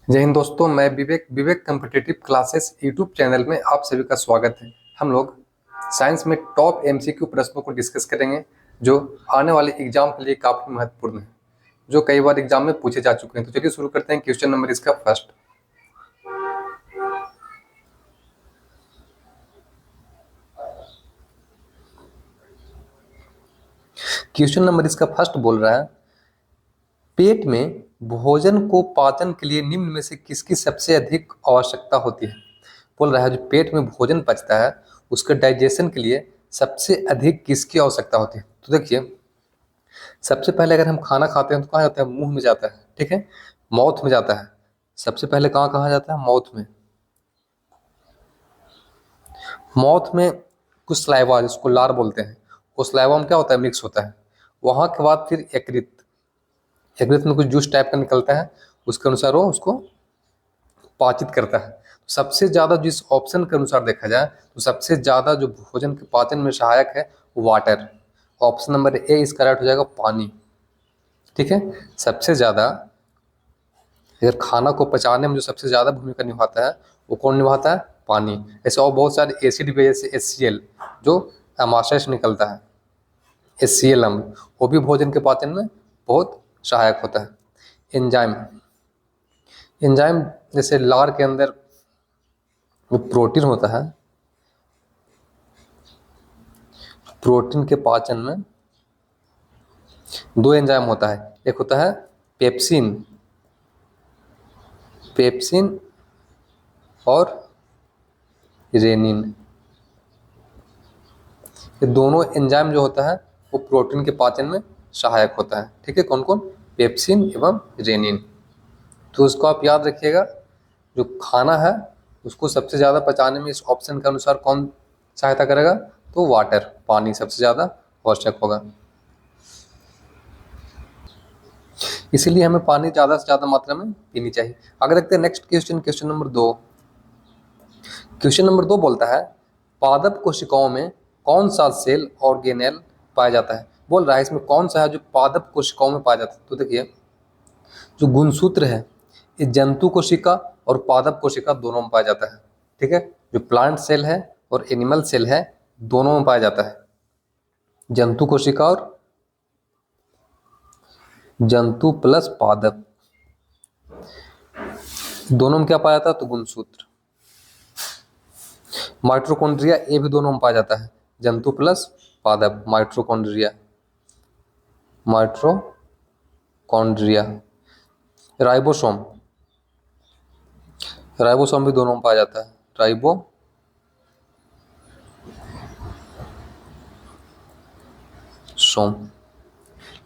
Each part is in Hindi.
जय हिंद दोस्तों, मैं विवेक विवेक कॉम्पिटिटिव क्लासेस यूट्यूब चैनल में आप सभी का स्वागत है। हम लोग साइंस में टॉप एमसीक्यू प्रश्नों को डिस्कस करेंगे जो आने वाले एग्जाम के लिए काफी महत्वपूर्ण है, जो कई बार एग्जाम में पूछे जा चुके हैं। तो चलिए शुरू करते हैं। क्वेश्चन नंबर इसका फर्स्ट। क्वेश्चन नंबर इसका फर्स्ट बोल रहा है, पेट में भोजन को पाचन के लिए निम्न में से किसकी सबसे अधिक आवश्यकता होती है। बोल रहा है जो पेट में भोजन पचता है उसके डाइजेशन के लिए सबसे अधिक किसकी आवश्यकता होती है। तो देखिए, सबसे पहले अगर हम खाना खाते हैं तो कहाँ जाता है? मुंह में जाता है, ठीक है, माउथ में जाता है। सबसे पहले कहाँ कहाँ जाता है? माउथ में। माउथ में कुछ स्लाइवा जिसको लार बोलते हैं, वो स्लाइवा में क्या होता है? मिक्स होता है। वहाँ के बाद फिर यकृत, यकृत में कुछ जूस टाइप का निकलता है, उसके अनुसार वो उसको पाचित करता है। तो सबसे ज़्यादा जिस ऑप्शन के अनुसार देखा जाए तो सबसे ज़्यादा जो भोजन के पाचन में सहायक है वो वाटर। ऑप्शन नंबर ए इसका राइट हो जाएगा, पानी। ठीक है, सबसे ज़्यादा अगर खाना को पचाने में जो सबसे ज़्यादा भूमिका निभाता है वो कौन निभाता है? पानी। ऐसे और बहुत सारे एसिड भी, जैसे HCl जो एमाशय से निकलता है, HCl अम्ल, वो भी भोजन के पाचन में बहुत सहायक होता है। एंजाइम, एंजाइम जैसे लार के अंदर जो प्रोटीन होता है, प्रोटीन के पाचन में दो एंजाइम होता है। एक होता है पेप्सिन, पेप्सिन और रेनिन। ये दोनों एंजाइम जो होता है वो प्रोटीन के पाचन में सहायक होता है। ठीक है, कौन कौन? पेप्सिन एवं रेनिन। तो उसको आप याद रखिएगा, जो खाना है उसको सबसे ज़्यादा पचाने में इस ऑप्शन के अनुसार कौन सहायता करेगा? तो वाटर, पानी सबसे ज़्यादा आवश्यक होगा। इसीलिए हमें पानी ज़्यादा से ज़्यादा मात्रा में पीनी चाहिए। आगे देखते हैं next question, question number 2। Question number 2 बोलता है, पादप कोशिकाओं में कौन सा सेल ऑर्गेनेल पाया जाता है। बोल रहा है इसमें कौन सा है जो पादप कोशिकाओं में पाया जाता है। तो देखिए, जो गुणसूत्र है ये जंतु कोशिका और पादप कोशिका दोनों में पाया जाता है। ठीक है, जो प्लांट सेल है और एनिमल सेल है दोनों में पाया जाता है। जंतु कोशिका और जंतु प्लस पादप दोनों में क्या पाया जाता है? तो गुणसूत्र। माइटोकॉन्ड्रिया ये भी दोनों में पाया जाता है, जंतु प्लस पादप, माइटोकॉन्ड्रिया, माइटोकॉन्ड्रिया। राइबोसोम, राइबोसोम भी दोनों में पाया जाता है, राइबोसोम।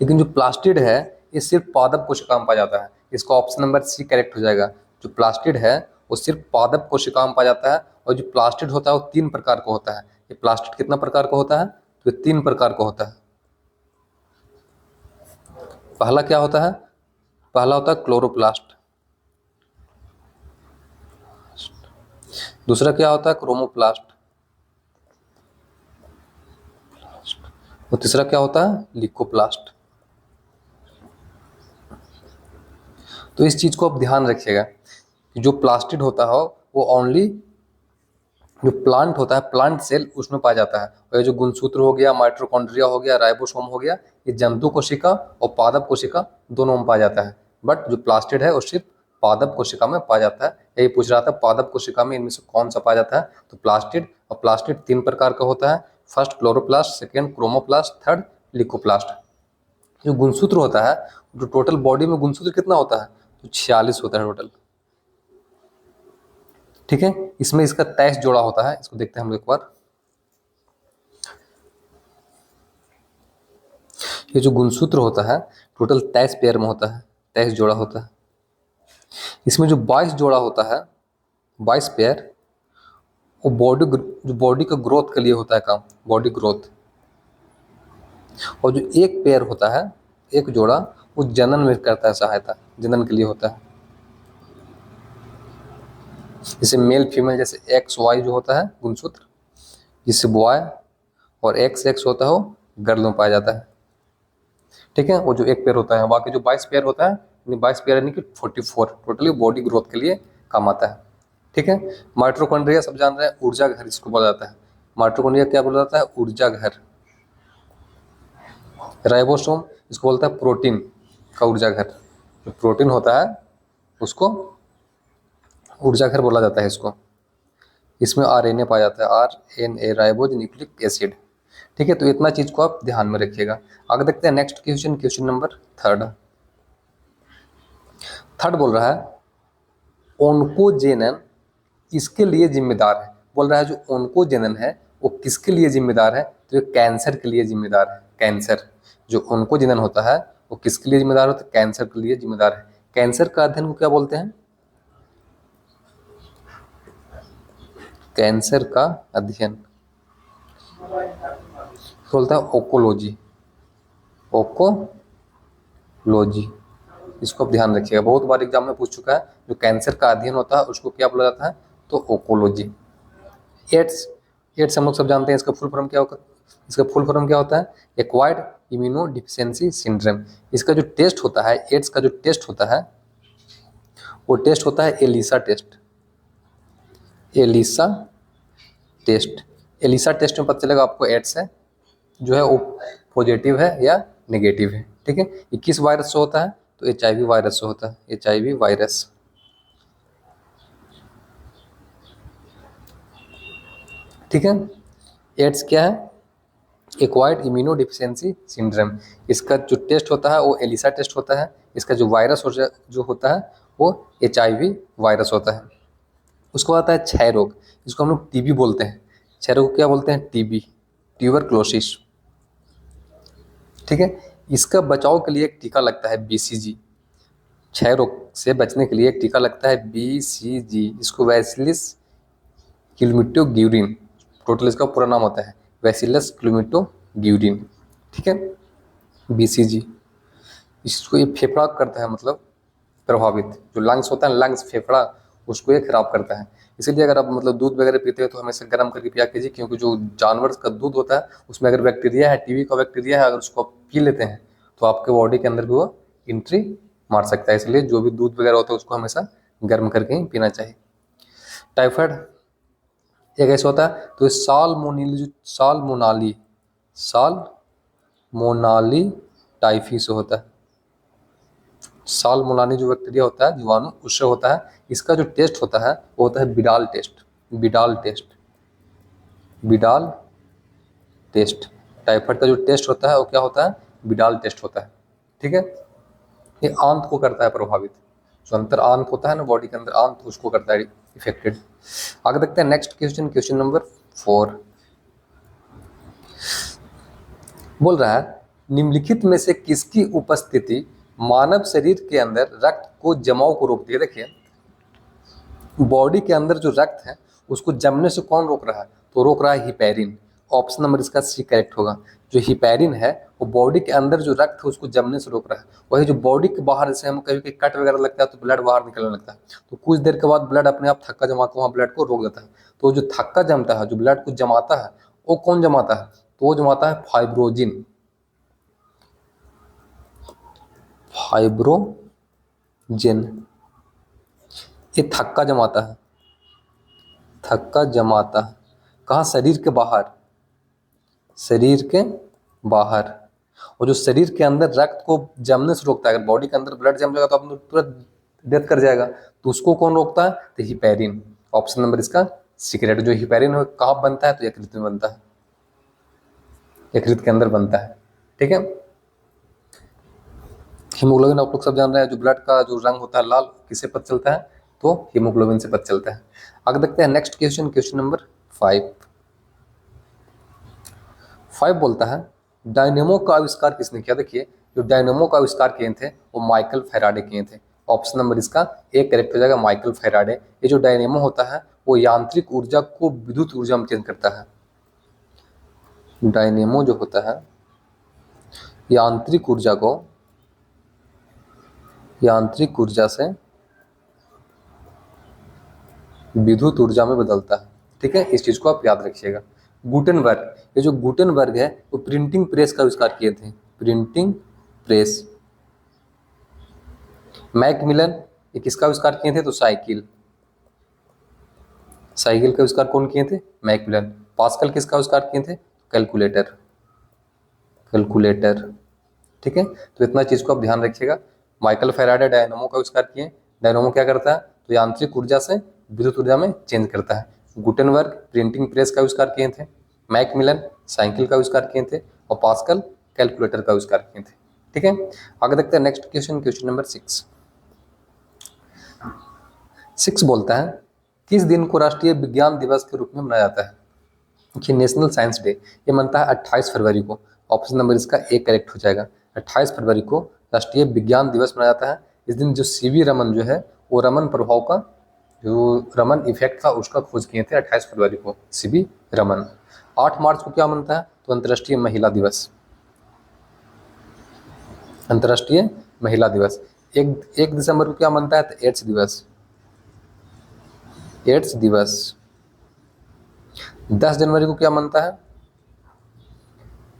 लेकिन जो प्लास्टिड है ये सिर्फ पादप कोशिका में पाया जाता है। इसका ऑप्शन नंबर सी करेक्ट हो जाएगा। जो प्लास्टिड है वो सिर्फ पादप कोशिका में पाया जाता है, और जो प्लास्टिड होता है वो 3 प्रकार का होता है। ये प्लास्टिड कितना प्रकार का होता है? तो ये 3 प्रकार का होता है। पहला क्या होता है? पहला होता है क्लोरोप्लास्ट। दूसरा क्या होता है? क्रोमोप्लास्ट। और तीसरा क्या होता है? लिकोप्लास्ट। तो इस चीज को आप ध्यान रखिएगा कि जो प्लास्टिड होता है वो ओनली जो प्लांट होता है, प्लांट सेल, उसमें पाया जाता है। और ये जो गुणसूत्र हो गया, माइटोकॉन्ड्रिया हो गया, राइबोसोम हो गया, ये जंतु कोशिका और पादप कोशिका दोनों में पाया जाता है। बट जो प्लास्टिड है वो सिर्फ पादप कोशिका में पाया जाता है। यही पूछ रहा था, पादप कोशिका में इनमें से कौन सा पाया जाता है? तो प्लास्टिड। और प्लास्टिड 3 प्रकार का होता है, first chloroplast, second chromoplast, third leucoplast. जो गुणसूत्र होता है, जो टोटल बॉडी में गुणसूत्र कितना होता है? तो 46 होता है टोटल। ठीक है, इसमें इसका 23 जोड़ा होता है। इसको देखते हैं हम लोग एक बार। ये जो गुणसूत्र होता है टोटल 23 पेयर में होता है, 23 जोड़ा होता है। इसमें जो 22 जोड़ा होता है, 22 पेयर, वो जो बॉडी का ग्रोथ के लिए होता है काम, बॉडी ग्रोथ। और जो एक पेयर होता है, एक जोड़ा, वो जनन में करता है सहायता, जनन के लिए होता है। जैसे मेल फीमेल, जैसे एक्स वाई जो होता है गुणसूत्र, जिससे बॉय, और एक्स एक्स होता है वो गर्ल में पाया जाता है। ठीक है, वो जो एक पेयर होता है। बाकी जो 22 पेयर होता है 22 यानी कि 44 टोटली बॉडी ग्रोथ के लिए काम आता है। ठीक है। माइटोकॉन्ड्रिया सब जान रहे हैं, ऊर्जा घर इसको बोला जाता है। माइटोकॉन्ड्रिया क्या बोला जाता है? ऊर्जा घर। राइबोसोम इसको बोलता है प्रोटीन का ऊर्जा घर। जो प्रोटीन होता है उसको ऊर्जा घर बोला जाता है इसको। इसमें आरएनए पाया जाता है, आरएनए राइबोज न्यूक्लिक एसिड। ठीक है, तो इतना चीज को आप ध्यान में रखिएगा। आगे देखते हैं next question, question number third. Third बोल रहा है ओन्कोजेनन इसके लिए जिम्मेदार है। बोल रहा है जो ओन्कोजेनन है वो किसके लिए जिम्मेदार है? तो ये कैंसर के लिए जिम्मेदार है। कैंसर, जो ओन्कोजेनन होता है वो किसके लिए जिम्मेदार होता है? कैंसर के लिए जिम्मेदार है। कैंसर का अध्ययन को क्या बोलते हैं? कैंसर का अध्ययन बोलता है ओकोलॉजी। ओकोलॉजी, इसको आप ध्यान रखिएगा, बहुत बार एग्जाम में पूछ चुका है। जो कैंसर का अध्ययन होता है उसको क्या बोला जाता है? तो ओकोलॉजी। एड्स, एड्स हम लोग सब जानते हैं, इसका फुल फॉर्म क्या होगा? इसका फुल फॉर्म क्या होता है? Acquired immuno deficiency syndrome. इसका जो टेस्ट होता है, एड्स का जो टेस्ट होता है वो टेस्ट होता है ELISA test. ELISA test, ELISA test में पता चलेगा आपको एड्स है जो है वो पॉजिटिव है या नेगेटिव है। ठीक है, ये किस वायरस से होता है? तो HIV वायरस से होता है। HIV virus. ठीक है, एड्स क्या है? Acquired immuno deficiency syndrome. इसका जो टेस्ट होता है वो एलिसा टेस्ट होता है। इसका जो वायरस जो होता है वो HIV वायरस होता है। उसको आता है क्षय रोग, जिसको हम लोग TB बोलते हैं। क्षय रोग क्या बोलते हैं? TB, tuberculosis. ठीक है, इसका बचाव के लिए एक टीका लगता है BCG। क्षय रोग से बचने के लिए एक टीका लगता है BCG, इसको बैसिलस क्लूमिटोग्यूरिन, टोटल इसका पूरा नाम होता है बैसिलस क्लूमिटोग्यूरिन। ठीक है, BCG। इसको ये फेफड़ा करता है, मतलब प्रभावित जो लंग्स होता है, लंग्स फेफड़ा, उसको ये खराब करता है। इसीलिए अगर आप मतलब दूध वगैरह पीते हो तो हमेशा गर्म करके पिया कीजिए, क्योंकि जो जानवर का दूध होता है उसमें अगर बैक्टीरिया है, TB का बैक्टीरिया है, अगर उसको आप पी लेते हैं तो आपके बॉडी के अंदर भी वो एंट्री मार सकता है। इसलिए जो भी दूध वगैरह होता है उसको हमेशा गर्म करके ही पीना चाहिए। टाइफाइड ये कैसे होता है? तो सालमोनाली टाइफी से होता है। सालमोनाली जो बैक्टीरिया होता है, जीवाणु, उससे होता है। इसका जो टेस्ट होता है वो होता है Widal test. Widal test. Typhoid का जो टेस्ट होता है वो क्या होता है? बिडाल टेस्ट होता है। ठीक है, ये आंत को करता है प्रभावित। जो अंतर आंत होता है ना बॉडी के अंदर, आंत, उसको करता है इफेक्टेड। आगे देखते हैं नेक्स्ट क्वेश्चन, क्वेश्चन नंबर 4। बोल रहा है निम्नलिखित में से किसकी उपस्थिति मानव शरीर के अंदर रक्त को जमाव को रोकती है? देखिए, बॉडी के अंदर जो रक्त है उसको जमने से कौन रोक रहा है? तो रोक रहा है हिपैरिन। ऑप्शन नंबर इसका C करेक्ट होगा। जो हिपैरिन है वो बॉडी के अंदर जो रक्त है उसको जमने से रोक रहा है। वही जो बॉडी के बाहर, जैसे हम कभी कभी कट वगैरह लगता है तो ब्लड बाहर निकलने लगता है, तो कुछ देर के बाद ब्लड अपने आप थक्का जमा के वहाँ ब्लड को रोक देता है। तो जो थक्का जमता है, जो ब्लड को जमाता है, वो कौन जमाता है? तो वो जमाता है फाइब्रोजिन। ये थक्का जमाता है। कहाँ? शरीर के बाहर। और जो शरीर के अंदर रक्त को जमने से रोकता है, अगर बॉडी के अंदर ब्लड जम जाएगा तो आपने तुरंत डेथ कर जाएगा, तो उसको कौन रोकता है? तो हिपैरिन। ऑप्शन नंबर इसका C करेक्ट। जो हिपैरिन है कहाँ बनता है? तो यकृत में बनता है, यकृत के अंदर बनता है। ठीक है, हीमोग्लोबिन आप लोग सब जान रहे हैं, जो ब्लड का जो रंग होता है लाल, किससे पता चलता है? तो हीमोग्लोबिन से पता चलता है। आगे देखते हैं नेक्स्ट क्वेश्चन, क्वेश्चन नंबर 5 बोलता है डायनेमो का आविष्कार किसने किया? देखिए, जो डायनेमो का आविष्कार किए थे वो माइकल फैराडे किए थे। ऑप्शन नंबर इसका A करेक्ट हो जाएगा, माइकल फैराडे। ये जो डायनेमो होता है वो यांत्रिक ऊर्जा को विद्युत ऊर्जा में चेंज करता है। डायनेमो जो होता है यांत्रिक ऊर्जा से विद्युत ऊर्जा में बदलता है। ठीक है, इस चीज को आप याद रखिएगा। गुटेनबर्ग, ये जो गुटेनबर्ग है वो प्रिंटिंग प्रेस का आविष्कार किए थे। Printing press. मैकमिलन ये किसका आविष्कार किए थे? तो साइकिल का आविष्कार कौन किए थे? मैकमिलन। पास्कल किसका आविष्कार किए थे? कैलकुलेटर। ठीक है, तो इतना चीज को आप ध्यान रखिएगा। माइकल फैराडे डायनामो का आविष्कार किए। डायनामो क्या करता है? तो यांत्रिक ऊर्जा से विद्युत ऊर्जा में चेंज करता है। गुटेनबर्ग प्रिंटिंग प्रेस का आविष्कार किए थे। मैकमिलन साइकिल का आविष्कार किए थे। और पास्कल कैलकुलेटर का आविष्कार किए थे। ठीक है, आगे देखते हैं नेक्स्ट क्वेश्चन, क्वेश्चन नंबर 6 बोलता है किस दिन को राष्ट्रीय विज्ञान दिवस के रूप में मनाया जाता है? कि नेशनल साइंस डे ये मनता है 28 फरवरी को। ऑप्शन नंबर इसका ए करेक्ट हो जाएगा। 28 फरवरी को राष्ट्रीय विज्ञान दिवस मनाया जाता है। इस दिन जो सीवी रमन जो है वो रमन प्रभाव का जो रमन इफेक्ट था उसका खोज किए थे 28 फरवरी को सीवी रमन। 8 मार्च को क्या मनता है? तो अंतर्राष्ट्रीय महिला दिवस। अंतर्राष्ट्रीय महिला दिवस। 1 दिसंबर को क्या मनता है? तो एड्स दिवस। 10 जनवरी को क्या मनता है?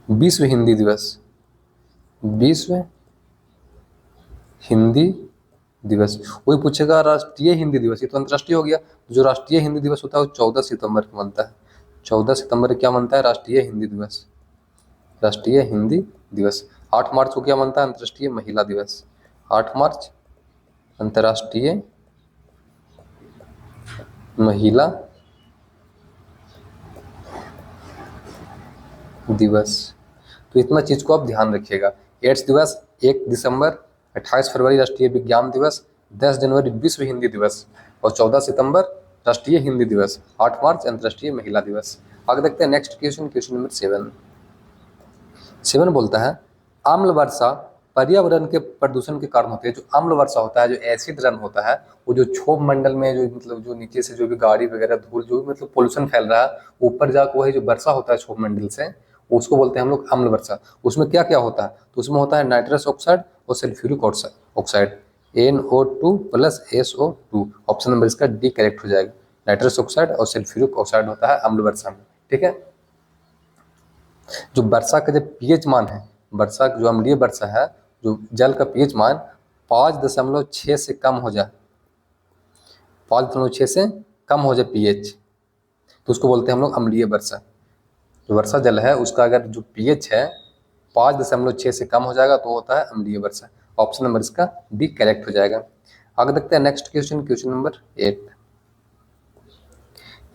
विश्व हिंदी दिवस। विश्व हिंदी दिवस। वही पूछेगा राष्ट्रीय हिंदी दिवस, ये तो अंतर्राष्ट्रीय हो गया। जो राष्ट्रीय हिंदी दिवस होता है वो 14 सितंबर को मनता है। 14 सितंबर क्या मनता है? राष्ट्रीय हिंदी दिवस। राष्ट्रीय हिंदी दिवस। 8 मार्च को क्या मनता है? अंतर्राष्ट्रीय महिला दिवस। 8 मार्च अंतर्राष्ट्रीय महिला दिवस। तो इतना चीज को आप ध्यान रखिएगा। एड्स दिवस 1 दिसंबर, 28 फरवरी राष्ट्रीय विज्ञान दिवस, 10 जनवरी विश्व हिंदी दिवस और 14 सितंबर राष्ट्रीय हिंदी दिवस, 8 मार्च अंतर्राष्ट्रीय महिला दिवस। आगे देखते हैं नेक्स्ट क्वेश्चन, क्वेश्चन नंबर 7 बोलता है आम्ल वर्षा पर्यावरण के प्रदूषण के कारण होते हैं। जो आम्ल वर्षा होता है, जो एसिड रन होता है, वो जो क्षोभ मंडल में जो मतलब जो नीचे से जो भी गाड़ी वगैरह धूल जो भी मतलब पोल्यूशन फैल रहा है ऊपर जाकर वही जो वर्षा होता है क्षोभ मंडल से उसको बोलते हैं हम लोग अम्ल वर्षा। उसमें क्या क्या होता है? तो उसमें होता है नाइट्रस ऑक्साइड और sulphuric oxide NO2 + SO2। Option number इसका डी करेक्ट हो जाएगा। नाइट्रस ऑक्साइड और सल्फ्यूरिक ऑक्साइड होता है अम्ल वर्षा में। ठीक है, जो वर्षा का जो पीएच मान है, वर्षा जो अम्लीय वर्षा है, जो जल का पीएच मान 5.6 से कम हो जाए, 5.6 से कम हो जाए पीएच, तो उसको बोलते हैं हम लोग अम्लीय वर्षा। जो वर्षा जल है उसका अगर जो पीएच है 5.6 से कम हो जाएगा तो होता है अम्लीय वर्षा। ऑप्शन नंबर इसका डी करेक्ट हो जाएगा। आगे देखते हैं नेक्स्ट क्वेश्चन, क्वेश्चन नंबर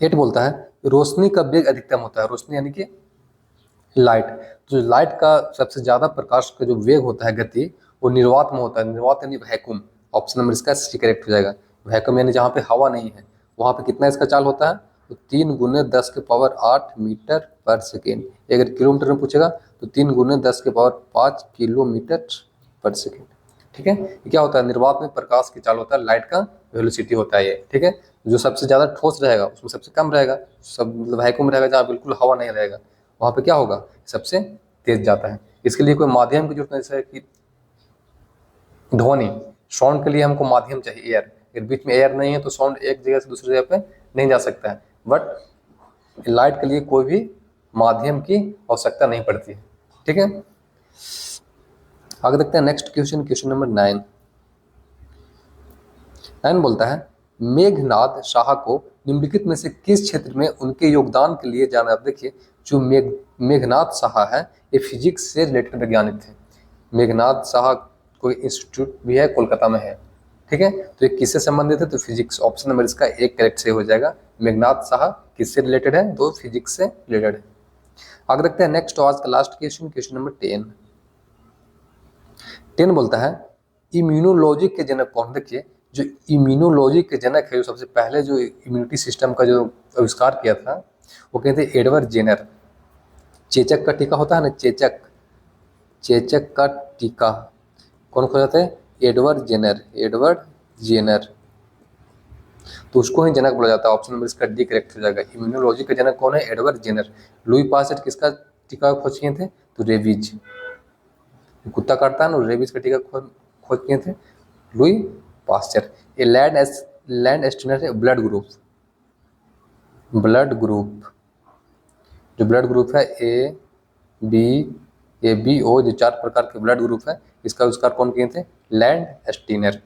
8 बोलता है रोशनी का वेग अधिकतम होता है। रोशनी यानी कि लाइट, जो लाइट का सबसे ज्यादा प्रकाश का जो वेग होता है गति वो निर्वात में होता है। निर्वात यानी वैक्यूम। ऑप्शन नंबर इसका सी करेक्ट हो जाएगा। वैक्यूम यानी जहाँ पे हवा नहीं है वहाँ पे कितना इसका चाल होता है? तो 3 × 10⁸ मीटर पर सेकेंड। अगर किलोमीटर में पूछेगा तो 3 × 10⁵ किलोमीटर पर सेकेंड। ठीक है, ये क्या होता है? निर्वात में प्रकाश की चाल होता है, लाइट का वेलोसिटी होता है ये। ठीक है, जो सबसे ज्यादा ठोस रहेगा उसमें सबसे कम रहेगा, सब मतलब वैक्यूम रहेगा जहाँ बिल्कुल हवा नहीं रहेगा वहाँ पे क्या होगा? सबसे तेज जाता है। इसके लिए कोई माध्यम की जरूरत नहीं, जैसे कि ध्वनि, साउंड के लिए हमको माध्यम चाहिए एयर। अगर बीच में एयर नहीं है तो साउंड एक जगह से दूसरी जगह पे नहीं जा सकता है। बट लाइट के लिए कोई भी माध्यम की आवश्यकता नहीं पड़ती है। ठीक है, आगे देखते हैं नेक्स्ट क्वेश्चन, क्वेश्चन नंबर 9 बोलता है मेघनाद साहा को निम्नलिखित में से किस क्षेत्र में उनके योगदान के लिए जाना? देखिए, जो मेघनाद साहा है ये फिजिक्स से रिलेटेड वैज्ञानिक थे। मेघनाद साहा कोई इंस्टीट्यूट भी है, कोलकाता में है। ठीक है, तो ये किससे संबंधित है? तो फिजिक्स। ऑप्शन नंबर इसका एक करेक्ट से हो जाएगा। मेघनाद साहा किससे रिलेटेड है? तो फिजिक्स से रिलेटेड है। आगे देखते हैं नेक्स्ट, आज का लास्ट क्वेश्चन, क्वेश्चन नंबर 10 बोलता है इम्यूनोलॉजी के जनक कौन? देखिए, जो इम्यूनोलॉजी के जनक है, जो सबसे पहले जो इम्यूनिटी सिस्टम का जो आविष्कार किया था वो कहते हैं एडवर्ड जेनर। चेचक का टीका होता है ना, चेचक का टीका कौन खोजा है? Edward Jenner. तो उसको ही जनक बोला जाता है। ऑप्शन नंबर इसका डी करेक्ट हो जाएगा। इम्यूनोलॉजी का जनक कौन है? Edward Jenner. लुई पास्चर किसका टीका खोज किए थे? तो रेबीज, कुत्ता काटता है ना, रेबीज का टीका खोज किए थे लुई पास्चर। ये लैंड एस्टिनर है ब्लड ग्रुप। जो ब्लड ग्रुप है A B O, जो 4 प्रकार के ब्लड ग्रुप है, इसका आविष्कार कौन किए थे? लैंड एस्टिनर।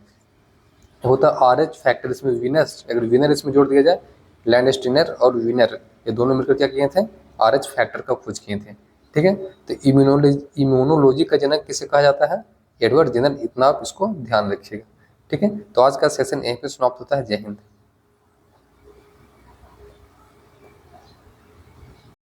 होता है RH फैक्टर, इसमें वीनस, अगर विनर इसमें जोड़ दिया जाए, लैंडस्टीनर और विनर ये दोनों मिलकर क्या किए थे, RH फैक्टर का खोज किए थे। ठीक है, तो इम्यूनोलॉजी का जनक किसे कहा जाता है, एडवर्ड जेनर, इतना आप इसको ध्यान रखिएगा। ठीक है, तो आज का सेशन यहीं पे समाप्त होता है। जय हिंद।